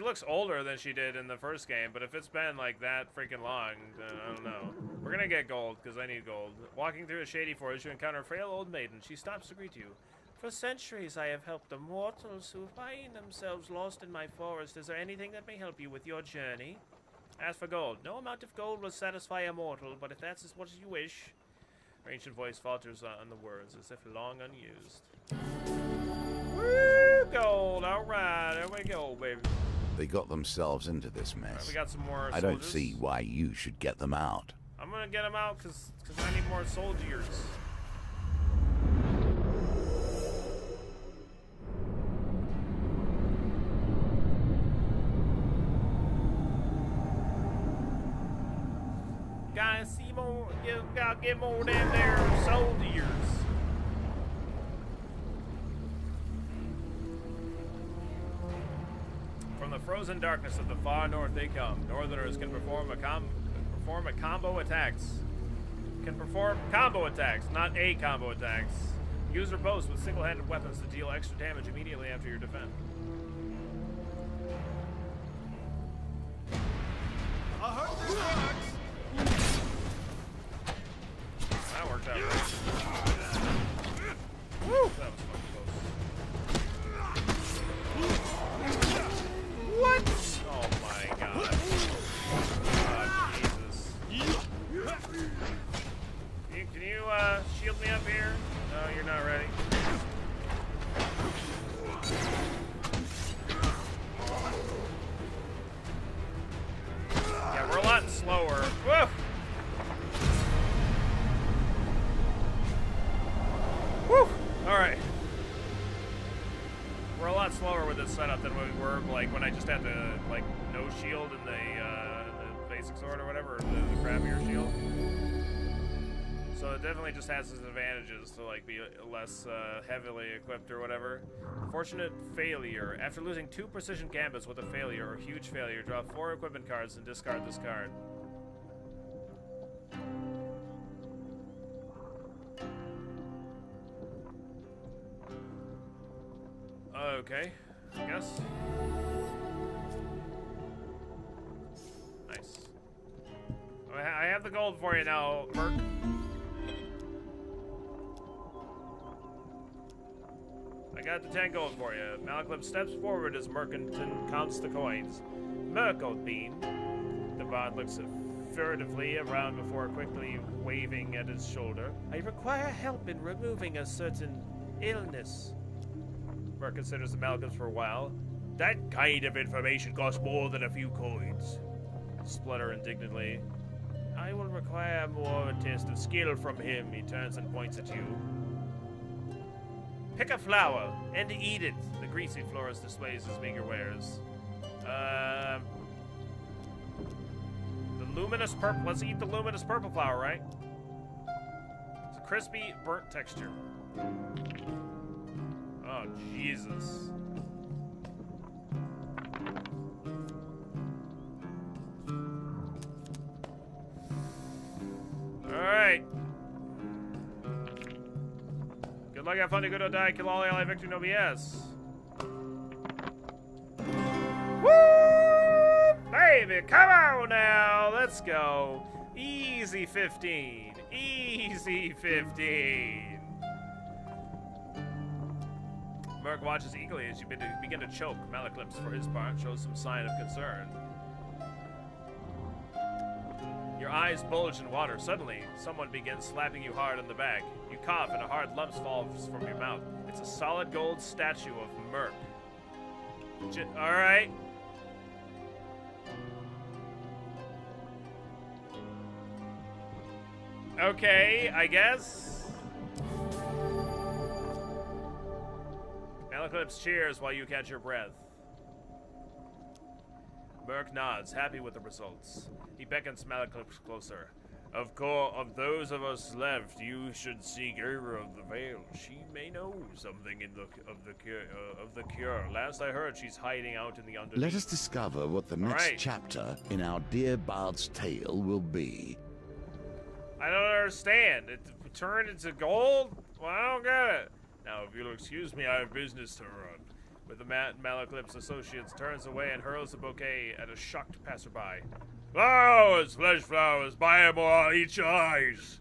looks older than she did in the first game, but if it's been like that freaking long, then I don't know. We're gonna get gold, because I need gold. Walking through a shady forest, you encounter a frail old maiden. She stops to greet you. For centuries, I have helped the mortals who find themselves lost in my forest. Is there anything that may help you with your journey? Ask for gold. No amount of gold will satisfy a mortal, but if that's what you wish... Her ancient voice falters on the words, as if long unused. Woo! Gold! Alright, there we go, baby. They got themselves into this mess. Right, we got some more soldiers. I don't see why you should get them out. I'm gonna get them out because I need more soldiers. Gotta see more. You gotta get more damn there soldiers. From the frozen darkness of the far north they come. Northerners can perform combo attacks. Can perform combo attacks, not a combo attacks. Use riposte with single-handed weapons to deal extra damage immediately after your defense. I heard this works. That worked out right. Woo! That was fucking close. What? Oh my god. Oh, Jesus. Can you shield me up here? No, you're not ready. Yeah, we're a lot slower. Woo! Woo! Alright. We're a lot slower with this setup than we were, like, when I just had the, like, no shield and the basic sword or whatever, or the crappier shield. So it definitely just has its advantages to, like, be less heavily equipped or whatever. Fortunate failure. After losing 2 precision gambits with a failure or huge failure, draw 4 equipment cards and discard this card. Okay, I guess. Nice. I have the gold for you now, Merc. I got the 10 gold for you. Malcolm steps forward as Mercanton counts the coins. Merkelbean. The bard looks furtively around before quickly waving at his shoulder. I require help in removing a certain illness. Merc considers the Malcolms for a while. That kind of information costs more than a few coins. Splutter indignantly. I will require more of a test of skill from him. He turns and points at you. Pick a flower and eat it. The greasy florist displays his meager wares. The luminous purple. Let's eat the luminous purple flower, right? It's a crispy, burnt texture. Oh, Jesus. Alright. Good luck, have fun, good or die, kill all ally, victory, no BS. Woo! Baby, come on now, let's go. Easy 15. Easy 15. Merc watches eagerly as you begin to choke. Malaclips, for his part, shows some sign of concern. Your eyes bulge in water. Suddenly, someone begins slapping you hard on the back. You cough and a hard lump falls from your mouth. It's a solid gold statue of Merc. Alright. Okay, I guess. Malaclips cheers while you catch your breath. Merc nods, happy with the results. He beckons Malaclips closer. Of course, of those of us left, you should seek Era of the Veil. She may know something of the cure. Last I heard, she's hiding out in the underneath. Let us discover what the next chapter in our dear bard's tale will be. I don't understand. It turned into gold? Well, I don't get it. Now, if you'll excuse me, I have business to run. With the Malaclips associates turns away and hurls a bouquet at a shocked passerby. Flowers, flesh flowers, buy them or I'll eat your eyes.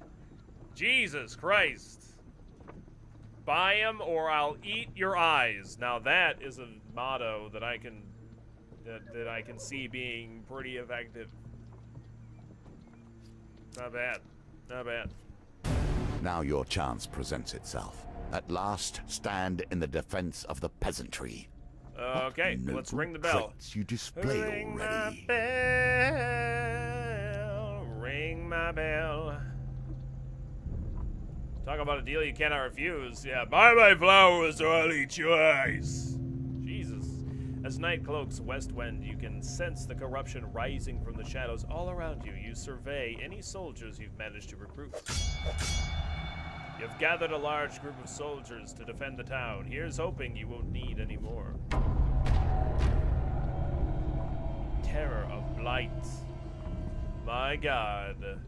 Jesus Christ. Buy them or I'll eat your eyes. Now that is a motto that I can see being pretty effective. Not bad. Not bad. Now your chance presents itself. At last, stand in the defense of the peasantry. Okay, let's ring the bell. Traits you display Ring already. my bell. Ring my bell. Talk about a deal you cannot refuse. Yeah, buy my flowers or I'll eat your eyes. Jesus. As night cloaks west wind, you can sense the corruption rising from the shadows all around you. You survey any soldiers you've managed to recruit. You've gathered a large group of soldiers to defend the town. Here's hoping you won't need any more. Terror of Blight. My God.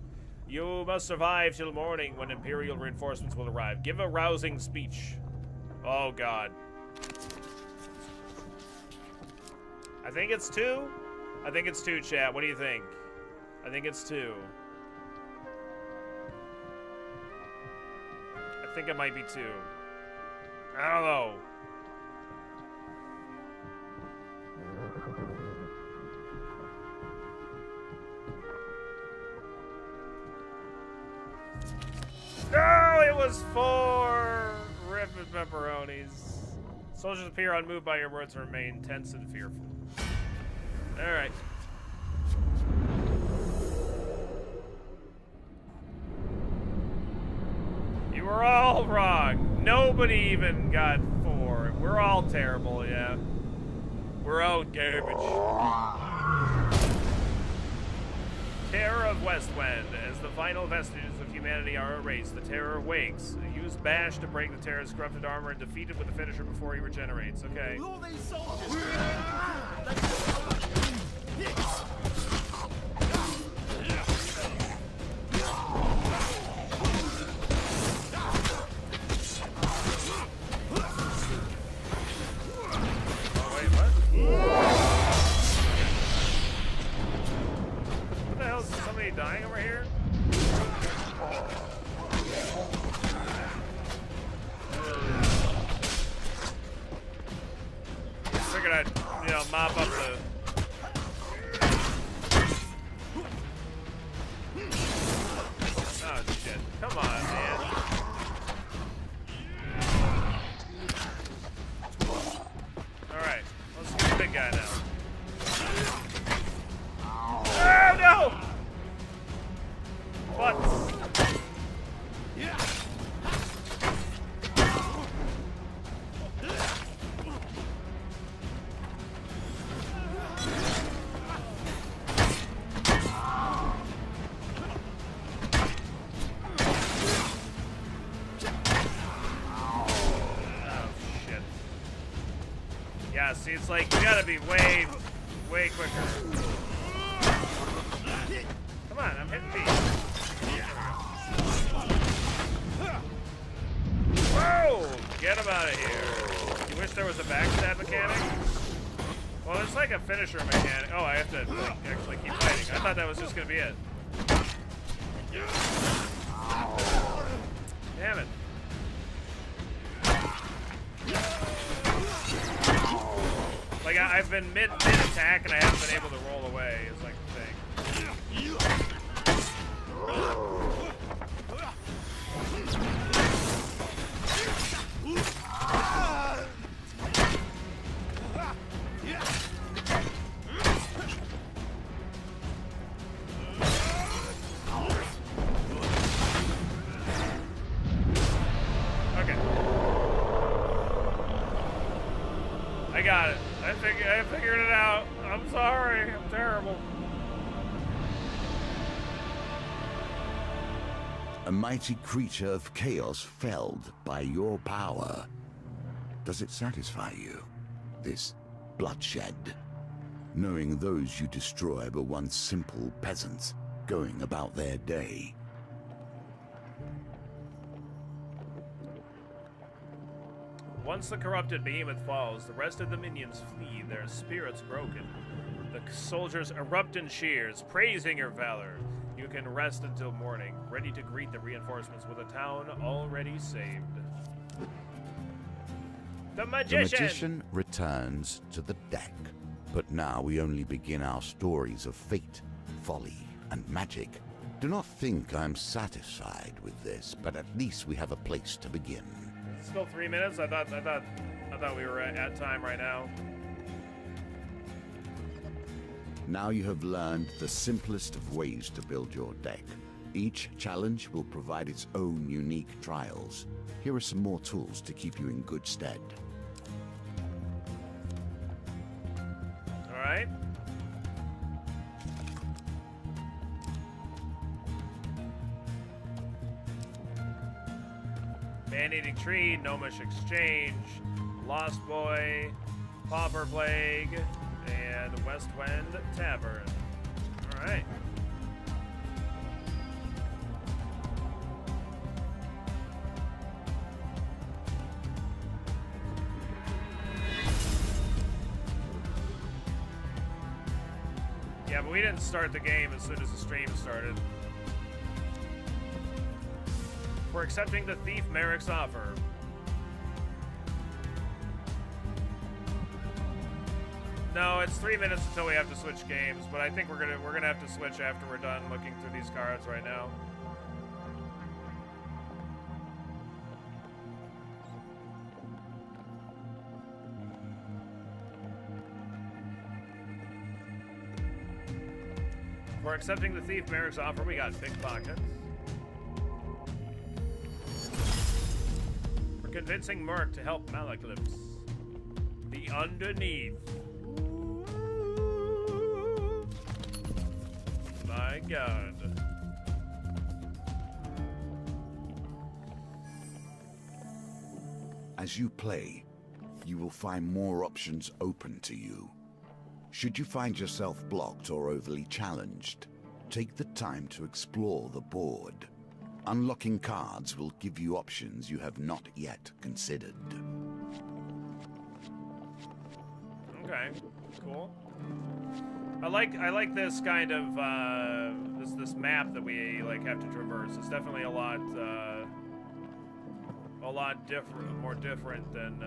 You must survive till morning when Imperial reinforcements will arrive. Give a rousing speech. Oh, God. I think it's 2. I think it's 2, chat. What do you think? I think it's 2. I think it might be 2. I don't know. No, it was 4. Rip and pepperonis. Soldiers appear unmoved by your words and remain tense and fearful. All right. You were all wrong. Nobody even got 4. We're all terrible, yeah. We're all garbage. Terror of Westwind. As the final vestiges of humanity are erased, the terror wakes. Use Bash to break the terror's corrupted armor and defeat it with the finisher before he regenerates. Okay. All these soldiers. mop up the... Oh, shit. Come on, man. Alright, let's get the big guy now. Oh, no! Butts. Yeah, see, it's like, you gotta be way quicker. Come on, I'm hitting B. Whoa! Get him out of here. You wish there was a backstab mechanic? Well, it's like a finisher mechanic. Oh, I have to like, actually keep fighting. I thought that was just gonna be it. Damn it. Like, I've been mid-attack and I haven't been able to roll away, is like the thing. Okay. I got it. I figured it out. I'm sorry. I'm terrible. A mighty creature of chaos felled by your power. Does it satisfy you, this bloodshed? Knowing those you destroy were once simple peasants going about their day. Once the corrupted behemoth falls, the rest of the minions flee, their spirits broken. The soldiers erupt in cheers, praising your valor. You can rest until morning, ready to greet the reinforcements with a town already saved. The magician! The magician returns to the deck, but now we only begin our stories of fate, folly, and magic. Do not think I'm satisfied with this, but at least we have a place to begin. Still 3 minutes? I thought we were at time right now. Now you have learned the simplest of ways to build your deck. Each challenge will provide its own unique trials. Here are some more tools to keep you in good stead. All right. Man-eating tree, gnomish exchange, Lost Boy, Pauper Plague, and West Wind Tavern. All right. Yeah, but we didn't start the game as soon as the stream started. We're accepting the Thief Merrick's offer. No, it's 3 minutes until we have to switch games, but I think we're gonna have to switch after we're done looking through these cards right now. We're accepting the Thief Merrick's offer. We got pickpockets. We're convincing Merc to help Malaclips. The Underneath. My God. As you play, you will find more options open to you. Should you find yourself blocked or overly challenged, take the time to explore the board. Unlocking cards will give you options you have not yet considered. Okay, cool. I like this kind of this map that we like have to traverse. It's definitely a a lot different, more different than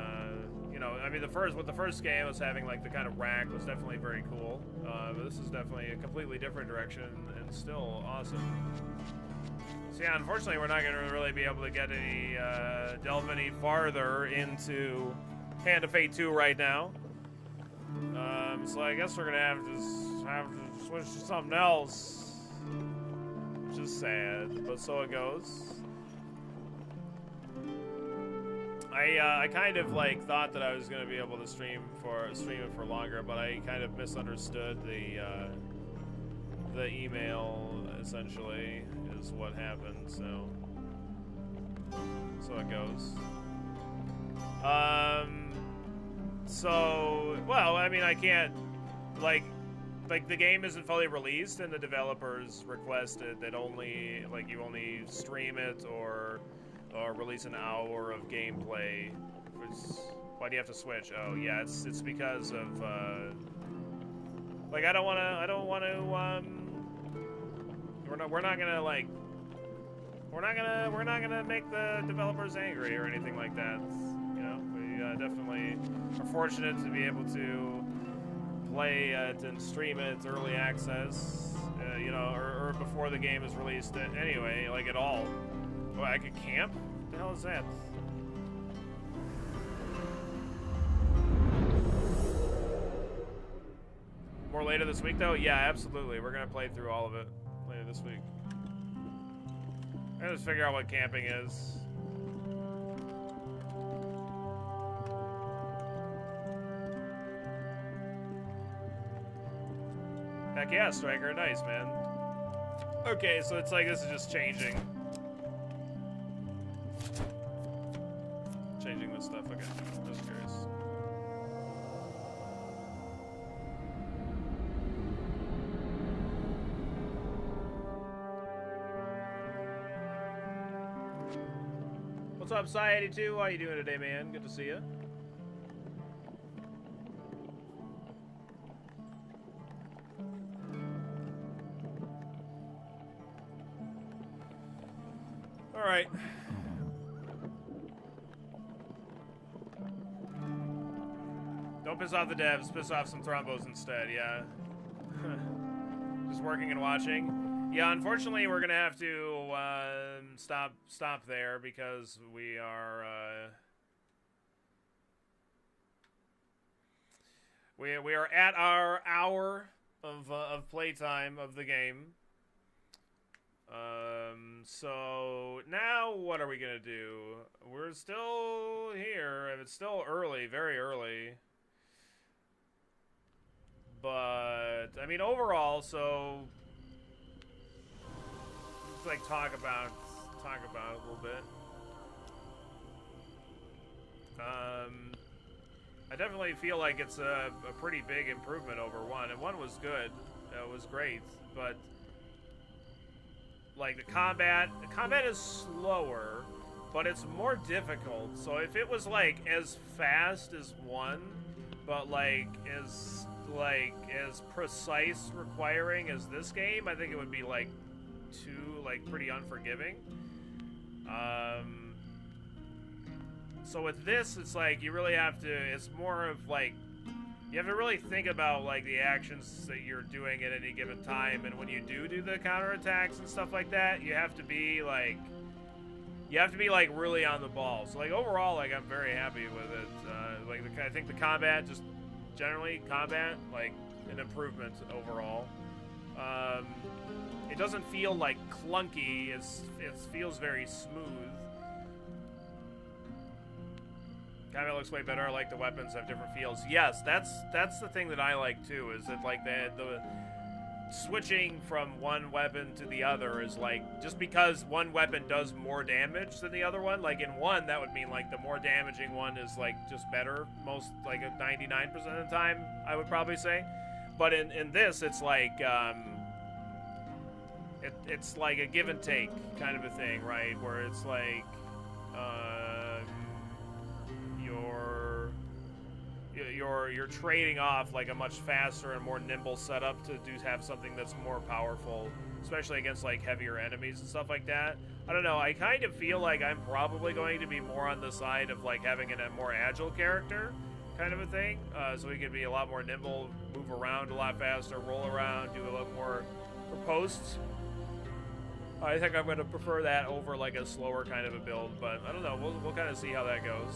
you know. I mean, the first game was having like the kind of rack was definitely very cool, but this is definitely a completely different direction and still awesome. So yeah, unfortunately, we're not going to really be able to get any delve any farther into Hand of Fate 2 right now. So I guess we're gonna have to switch to something else, which is sad, but so it goes. I kind of like thought that I was gonna be able to stream it for longer, but I kind of misunderstood the email. Essentially, is what happened. So it goes. So, well, I mean, I can't, like the game isn't fully released, and the developers requested that only, like, you only stream it or release an hour of gameplay. Why do you have to switch? Oh, yeah, it's because of, like, we're not gonna make the developers angry or anything like that. You know, we definitely are fortunate to be able to play it and stream it early access, you know, or before the game is released anyway, like at all. Oh, I could camp? What the hell is that? More later this week, though? Yeah, absolutely. We're gonna play through all of it later this week. I gotta just figure out what camping is. Heck yeah, Striker. Nice, man. Okay, so it's like this is just changing. Changing this stuff. Okay, just curious. What's up, Psy82? How you doing today, man? Good to see you. All right. Don't piss off the devs. Piss off some thrombos instead. Yeah. Just working and watching. Yeah, unfortunately, we're gonna have to stop there because we are we are at our hour of playtime of the game. So now what are we gonna do? We're still here, and it's still early, very early. But I mean, overall, so let's like talk about it a little bit. I definitely feel like it's a pretty big improvement over 1, and 1 was good. It was great, but like the combat is slower, but it's more difficult. So if it was like as fast as 1, but like as precise requiring as this game, I think it would be like 2, like pretty unforgiving. So with this, it's like you really have to, it's more of like, you have to really think about like the actions that you're doing at any given time, and when you do the counterattacks and stuff like that, you have to be like really on the ball. So like overall, like I'm very happy with it. I think the combat, just generally combat, like an improvement overall. It doesn't feel like clunky. It feels very smooth. Kind of looks way better. I like the weapons have different feels. Yes, that's the thing that I like too. Is that like the switching from one weapon to the other is like, just because one weapon does more damage than the other one. Like in 1, that would mean like the more damaging one is like just better most, like 99% of the time, I would probably say. But in this, it's like it's like a give and take kind of a thing, right? Where it's you're trading off like a much faster and more nimble setup to have something that's more powerful, especially against like heavier enemies and stuff like that. I don't know, I kind of feel like I'm probably going to be more on the side of like having a more agile character kind of a thing, so he can be a lot more nimble, move around a lot faster, roll around, do a lot more posts. I think I'm going to prefer that over like a slower kind of a build, but I don't know, we'll kind of see how that goes.